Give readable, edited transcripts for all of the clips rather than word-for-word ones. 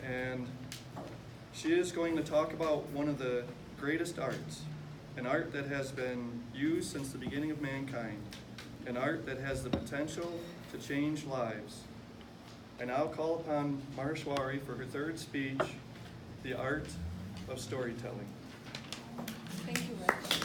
and she is going to talk about one of the greatest arts, an art that has been used since the beginning of mankind, an art that has the potential to change lives. I now call upon Marshwari for her third speech, The Art of Storytelling. Thank you, Rich.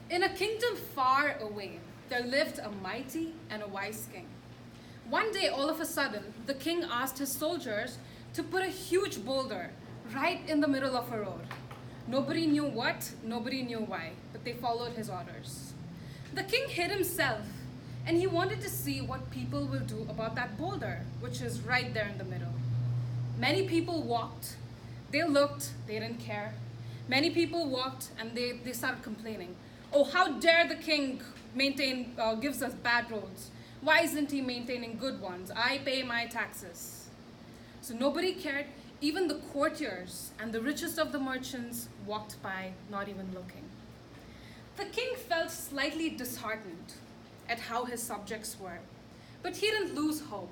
In a kingdom far away, there lived a mighty and a wise king. One day, all of a sudden, the king asked his soldiers to put a huge boulder right in the middle of a road. Nobody knew what, nobody knew why, but they followed his orders. The king hid himself, and he wanted to see what people will do about that boulder, which is right there in the middle. Many people walked, they looked, they didn't care. Many people walked and they started complaining. Oh, how dare the king gives us bad roads? Why isn't he maintaining good ones? I pay my taxes. So nobody cared. Even the courtiers and the richest of the merchants walked by, not even looking. The king felt slightly disheartened at how his subjects were, but he didn't lose hope,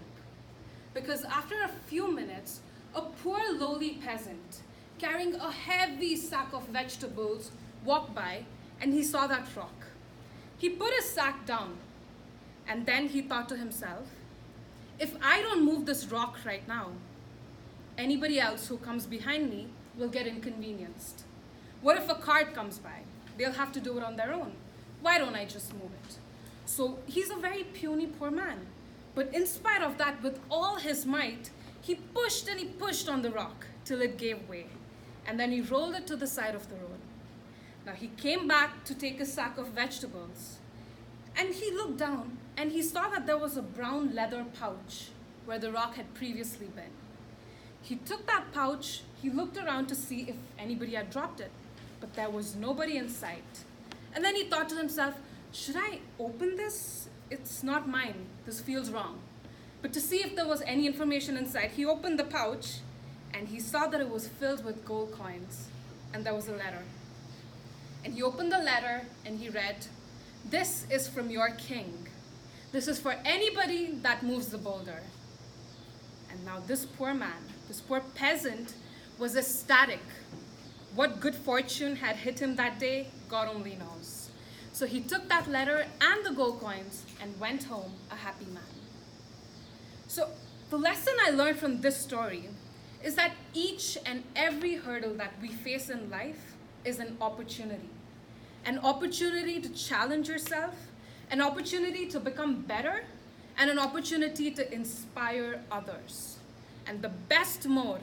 because after a few minutes, a poor lowly peasant carrying a heavy sack of vegetables walked by, and he saw that rock. He put his sack down, and then he thought to himself, if I don't move this rock right now, anybody else who comes behind me will get inconvenienced. What if a cart comes by? They'll have to do it on their own. Why don't I just move it? So he's a very puny poor man. But in spite of that, with all his might, he pushed and he pushed on the rock till it gave way. And then he rolled it to the side of the road. Now he came back to take a sack of vegetables. And he looked down and he saw that there was a brown leather pouch where the rock had previously been. He took that pouch, he looked around to see if anybody had dropped it, but there was nobody in sight. And then he thought to himself, should I open this? It's not mine, this feels wrong. But to see if there was any information inside, he opened the pouch and he saw that it was filled with gold coins, and there was a letter. And he opened the letter and he read, this is from your king. This is for anybody that moves the boulder. And now this poor man, this poor peasant, was ecstatic. What good fortune had hit him that day, God only knows. So he took that letter and the gold coins and went home a happy man. So the lesson I learned from this story is that each and every hurdle that we face in life is an opportunity. An opportunity to challenge yourself, an opportunity to become better, and an opportunity to inspire others. And the best mode,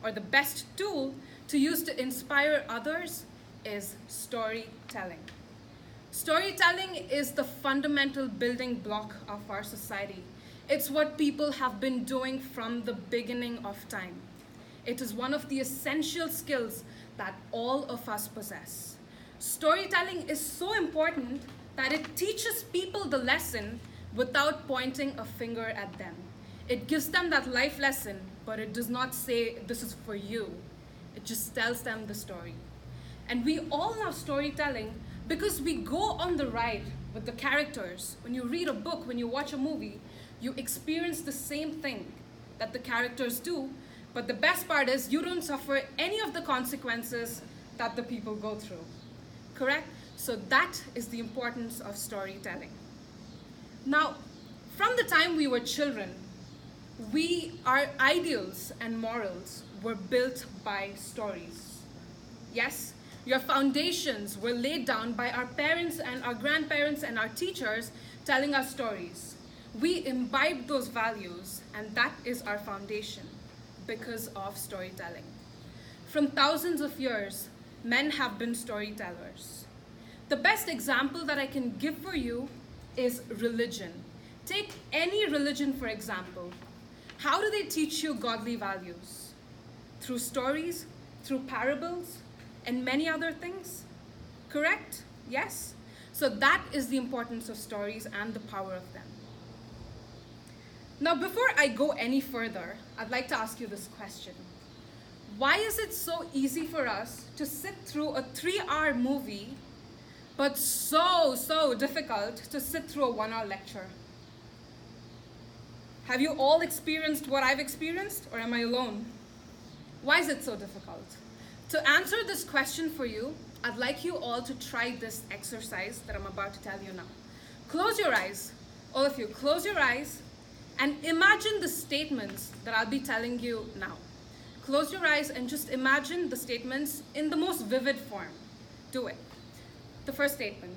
or the best tool to use to inspire others, is storytelling. Storytelling is the fundamental building block of our society. It's what people have been doing from the beginning of time. It is one of the essential skills that all of us possess. Storytelling is so important that it teaches people the lesson without pointing a finger at them. It gives them that life lesson, but it does not say, this is for you. It just tells them the story. And we all love storytelling because we go on the ride with the characters. When you read a book, when you watch a movie, you experience the same thing that the characters do, but the best part is you don't suffer any of the consequences that the people go through. Correct? So that is the importance of storytelling. Now, from the time we were children, our ideals and morals were built by stories. Yes, your foundations were laid down by our parents and our grandparents and our teachers telling us stories. We imbibed those values, and that is our foundation because of storytelling. From thousands of years, men have been storytellers. The best example that I can give for you is religion. Take any religion, for example. How do they teach you godly values? Through stories, through parables, and many other things? Correct? Yes? So that is the importance of stories and the power of them. Now, before I go any further, I'd like to ask you this question. Why is it so easy for us to sit through a 3-hour movie, but so difficult to sit through a 1-hour lecture? Have you all experienced what I've experienced, or am I alone? Why is it so difficult? To answer this question for you, I'd like you all to try this exercise that I'm about to tell you now. Close your eyes. All of you, close your eyes and imagine the statements that I'll be telling you now. Close your eyes and just imagine the statements in the most vivid form. Do it. The first statement.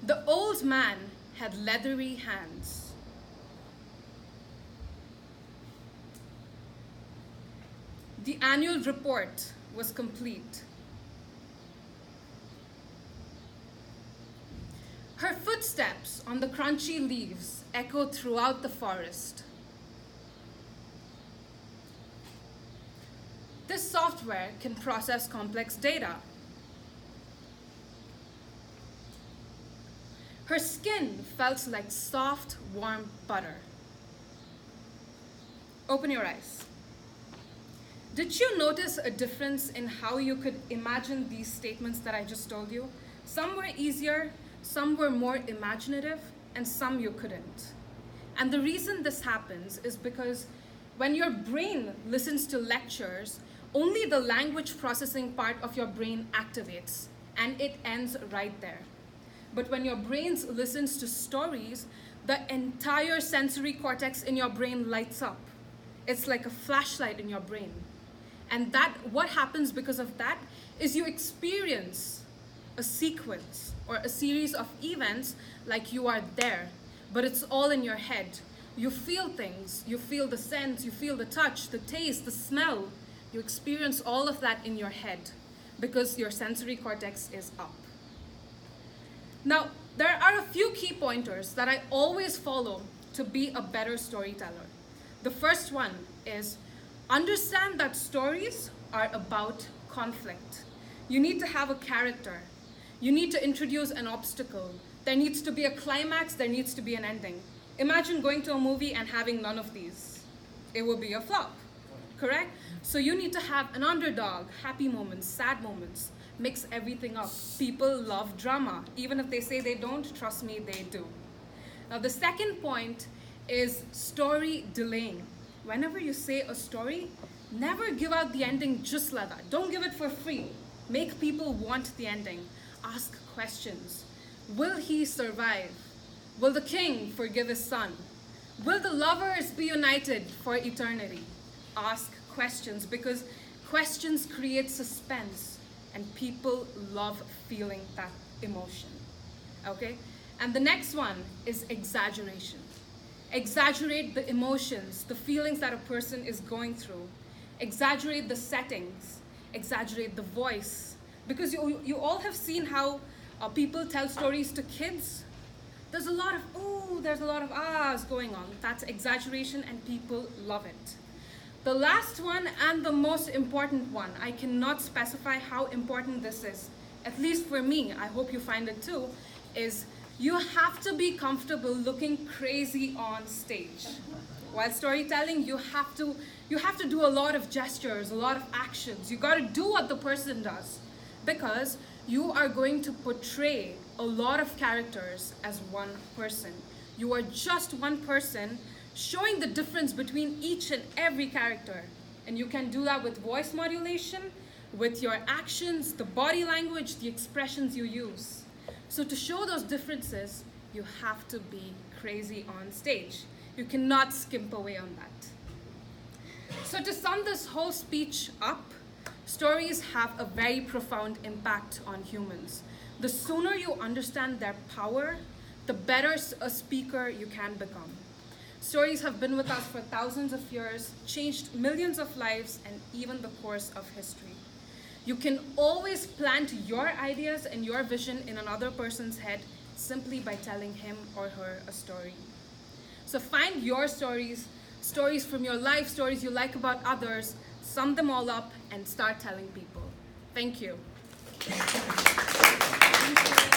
The old man had leathery hands. The annual report was complete. Her footsteps on the crunchy leaves echoed throughout the forest. This software can process complex data. Her skin felt like soft, warm butter. Open your eyes. Did you notice a difference in how you could imagine these statements that I just told you? Some were easier, some were more imaginative, and some you couldn't. And the reason this happens is because when your brain listens to lectures, only the language processing part of your brain activates, and it ends right there. But when your brain listens to stories, the entire sensory cortex in your brain lights up. It's like a flashlight in your brain. And what happens because of that is you experience a sequence or a series of events like you are there, but it's all in your head. You feel things, you feel the sense, you feel the touch, the taste, the smell. You experience all of that in your head because your sensory cortex is up. Now, there are a few key pointers that I always follow to be a better storyteller. The first one is understand that stories are about conflict. You need to have a character. You need to introduce an obstacle. There needs to be a climax, there needs to be an ending. Imagine going to a movie and having none of these. It will be a flop, correct? So you need to have an underdog, happy moments, sad moments, mix everything up. People love drama. Even if they say they don't, trust me, they do. Now the second point is story delaying. Whenever you say a story, never give out the ending just like that. Don't give it for free. Make people want the ending. Ask questions. Will he survive? Will the king forgive his son? Will the lovers be united for eternity? Ask questions because questions create suspense and people love feeling that emotion. Okay? And the next one is exaggeration. Exaggerate the emotions, the feelings that a person is going through. Exaggerate the settings. Exaggerate the voice. Because you all have seen how people tell stories to kids. There's a lot of ooh, there's a lot of ahs going on. That's exaggeration and people love it. The last one and the most important one, I cannot specify how important this is, at least for me, I hope you find it too, is you have to be comfortable looking crazy on stage. While storytelling, you have to do a lot of gestures, a lot of actions. You got to do what the person does because you are going to portray a lot of characters as one person. You are just one person showing the difference between each and every character. And you can do that with voice modulation, with your actions, the body language, the expressions you use. So to show those differences, you have to be crazy on stage. You cannot skimp away on that. So to sum this whole speech up, stories have a very profound impact on humans. The sooner you understand their power, the better a speaker you can become. Stories have been with us for thousands of years, changed millions of lives, and even the course of history. You can always plant your ideas and your vision in another person's head simply by telling him or her a story. So find your stories, stories from your life, stories you like about others, sum them all up and start telling people. Thank you. Thank you.